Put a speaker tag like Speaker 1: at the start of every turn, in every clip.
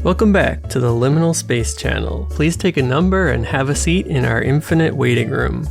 Speaker 1: Welcome back to the Liminal Space Channel. Please take a number and have a seat in our infinite waiting room.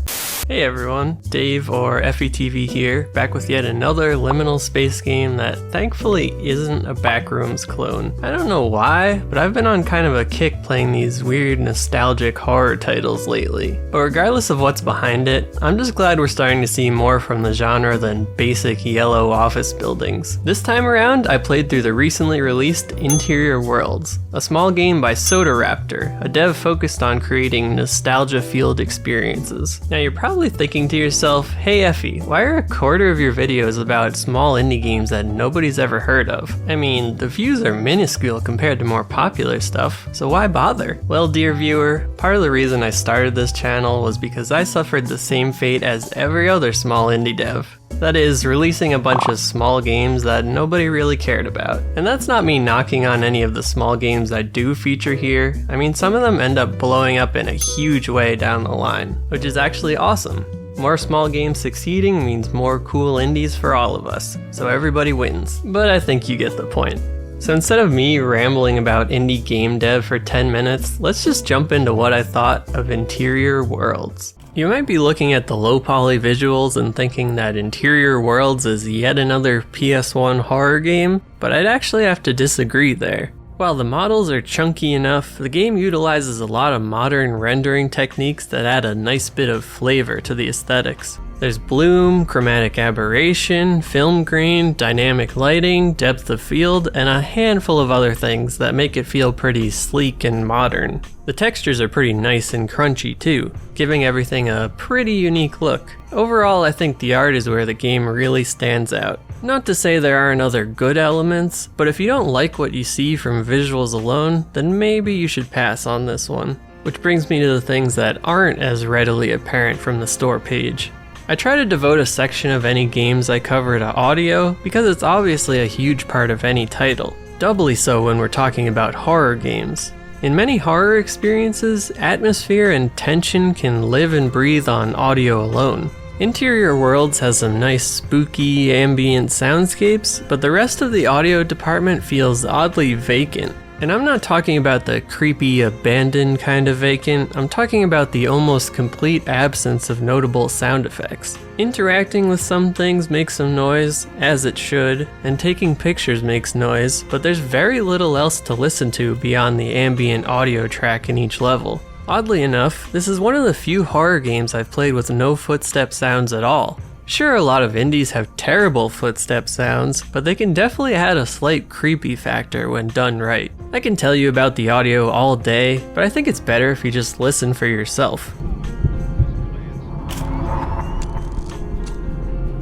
Speaker 1: Hey everyone, Dave or EphiTV here, back with yet another liminal space game that thankfully isn't a Backrooms clone. I don't know why, but I've been on kind of a kick playing these weird nostalgic horror titles lately. But regardless of what's behind it, I'm just glad we're starting to see more from the genre than basic yellow office buildings. This time around, I played through the recently released Interior Worlds, a small game by Soda Raptor, a dev focused on creating nostalgia-fueled experiences. Now you're probably thinking to yourself, hey Effie, why are a quarter of your videos about small indie games that nobody's ever heard of? I mean, the views are minuscule compared to more popular stuff, so why bother? Well, dear viewer, part of the reason I started this channel was because I suffered the same fate as every other small indie dev. That is, releasing a bunch of small games that nobody really cared about. And that's not me knocking on any of the small games I do feature here. I mean, some of them end up blowing up in a huge way down the line, which is actually awesome. More small games succeeding means more cool indies for all of us, so everybody wins. But I think you get the point. So instead of me rambling about indie game dev for 10 minutes, let's just jump into what I thought of Interior Worlds. You might be looking at the low poly visuals and thinking that Interior Worlds is yet another PS1 horror game, but I'd actually have to disagree there. While the models are chunky enough, the game utilizes a lot of modern rendering techniques that add a nice bit of flavor to the aesthetics. There's bloom, chromatic aberration, film grain, dynamic lighting, depth of field, and a handful of other things that make it feel pretty sleek and modern. The textures are pretty nice and crunchy too, giving everything a pretty unique look. Overall, I think the art is where the game really stands out. Not to say there aren't other good elements, but if you don't like what you see from visuals alone, then maybe you should pass on this one. Which brings me to the things that aren't as readily apparent from the store page. I try to devote a section of any games I cover to audio because it's obviously a huge part of any title, doubly so when we're talking about horror games. In many horror experiences, atmosphere and tension can live and breathe on audio alone. Interior Worlds has some nice spooky ambient soundscapes, but the rest of the audio department feels oddly vacant. And I'm not talking about the creepy, abandoned kind of vacant, I'm talking about the almost complete absence of notable sound effects. Interacting with some things makes some noise, as it should, and taking pictures makes noise, but there's very little else to listen to beyond the ambient audio track in each level. Oddly enough, this is one of the few horror games I've played with no footstep sounds at all. Sure, a lot of indies have terrible footstep sounds, but they can definitely add a slight creepy factor when done right. I can tell you about the audio all day, but I think it's better if you just listen for yourself.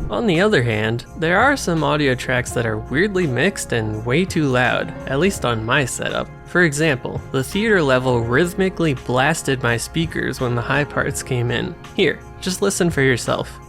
Speaker 1: On the other hand, there are some audio tracks that are weirdly mixed and way too loud, at least on my setup. For example, the theater level rhythmically blasted my speakers when the high parts came in. Here, just listen for yourself.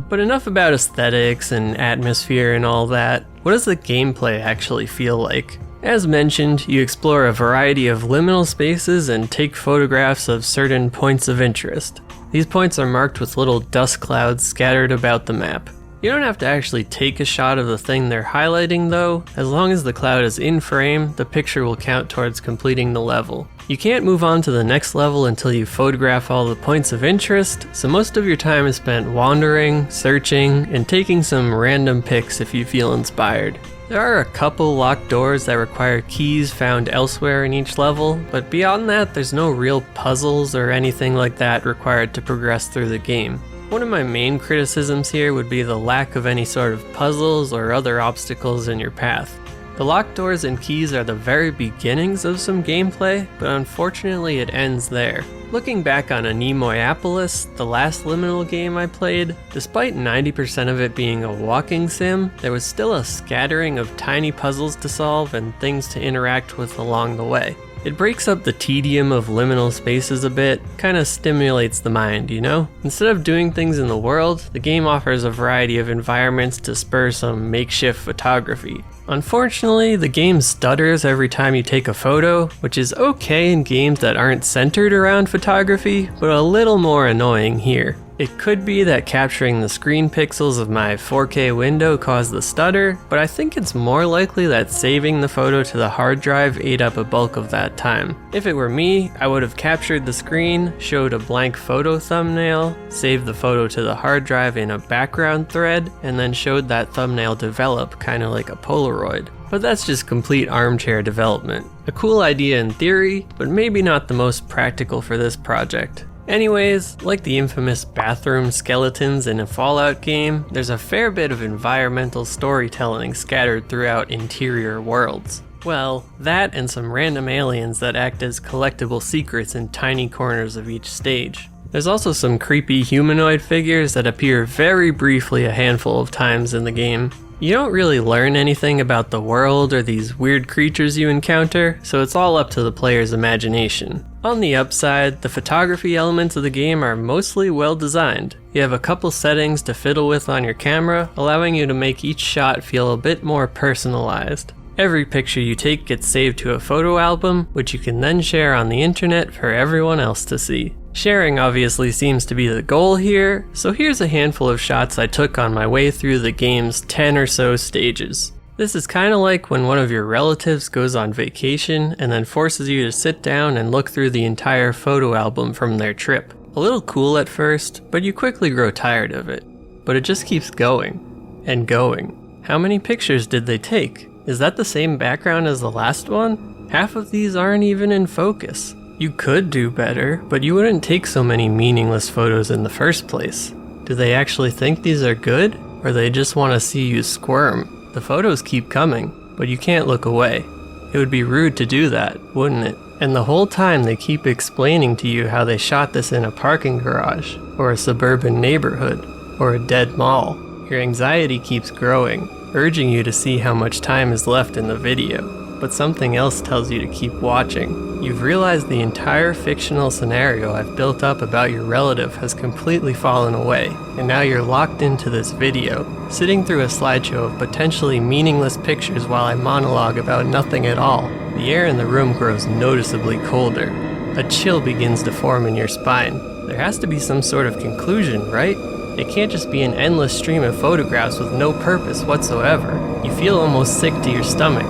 Speaker 1: But enough about aesthetics and atmosphere and all that. What does the gameplay actually feel like? As mentioned, you explore a variety of liminal spaces and take photographs of certain points of interest. These points are marked with little dust clouds scattered about the map. You don't have to actually take a shot of the thing they're highlighting though. As long as the cloud is in frame, the picture will count towards completing the level. You can't move on to the next level until you photograph all the points of interest, so most of your time is spent wandering, searching, and taking some random pics if you feel inspired. There are a couple locked doors that require keys found elsewhere in each level, but beyond that there's no real puzzles or anything like that required to progress through the game. One of my main criticisms here would be the lack of any sort of puzzles or other obstacles in your path. The locked doors and keys are the very beginnings of some gameplay, but unfortunately it ends there. Looking back on Anemoyapolis, the last liminal game I played, despite 90% of it being a walking sim, there was still a scattering of tiny puzzles to solve and things to interact with along the way. It breaks up the tedium of liminal spaces a bit, kinda stimulates the mind, you know? Instead of doing things in the world, the game offers a variety of environments to spur some makeshift photography. Unfortunately, the game stutters every time you take a photo, which is okay in games that aren't centered around photography, but a little more annoying here. It could be that capturing the screen pixels of my 4K window caused the stutter, but I think it's more likely that saving the photo to the hard drive ate up a bulk of that time. If it were me, I would have captured the screen, showed a blank photo thumbnail, saved the photo to the hard drive in a background thread, and then showed that thumbnail develop kinda like a Polaroid. But that's just complete armchair development. A cool idea in theory, but maybe not the most practical for this project. Anyways, like the infamous bathroom skeletons in a Fallout game, there's a fair bit of environmental storytelling scattered throughout interior worlds. Well, that and some random aliens that act as collectible secrets in tiny corners of each stage. There's also some creepy humanoid figures that appear very briefly a handful of times in the game. You don't really learn anything about the world or these weird creatures you encounter, so it's all up to the player's imagination. On the upside, the photography elements of the game are mostly well designed. You have a couple settings to fiddle with on your camera, allowing you to make each shot feel a bit more personalized. Every picture you take gets saved to a photo album, which you can then share on the internet for everyone else to see. Sharing obviously seems to be the goal here, so here's a handful of shots I took on my way through the game's 10 or so stages. This is kinda like when one of your relatives goes on vacation and then forces you to sit down and look through the entire photo album from their trip. A little cool at first, but you quickly grow tired of it. But it just keeps going and going. How many pictures did they take? Is that the same background as the last one? Half of these aren't even in focus. You could do better, but you wouldn't take so many meaningless photos in the first place. Do they actually think these are good? Or they just want to see you squirm? The photos keep coming, but you can't look away. It would be rude to do that, wouldn't it? And the whole time they keep explaining to you how they shot this in a parking garage, or a suburban neighborhood, or a dead mall. Your anxiety keeps growing, urging you to see how much time is left in the video. But something else tells you to keep watching. You've realized the entire fictional scenario I've built up about your relative has completely fallen away, and now you're locked into this video, sitting through a slideshow of potentially meaningless pictures while I monologue about nothing at all. The air in the room grows noticeably colder. A chill begins to form in your spine. There has to be some sort of conclusion, right? It can't just be an endless stream of photographs with no purpose whatsoever. You feel almost sick to your stomach.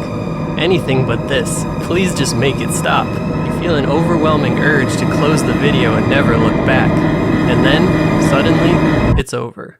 Speaker 1: Anything but this. Please just make it stop. You feel an overwhelming urge to close the video and never look back. And then, suddenly, it's over.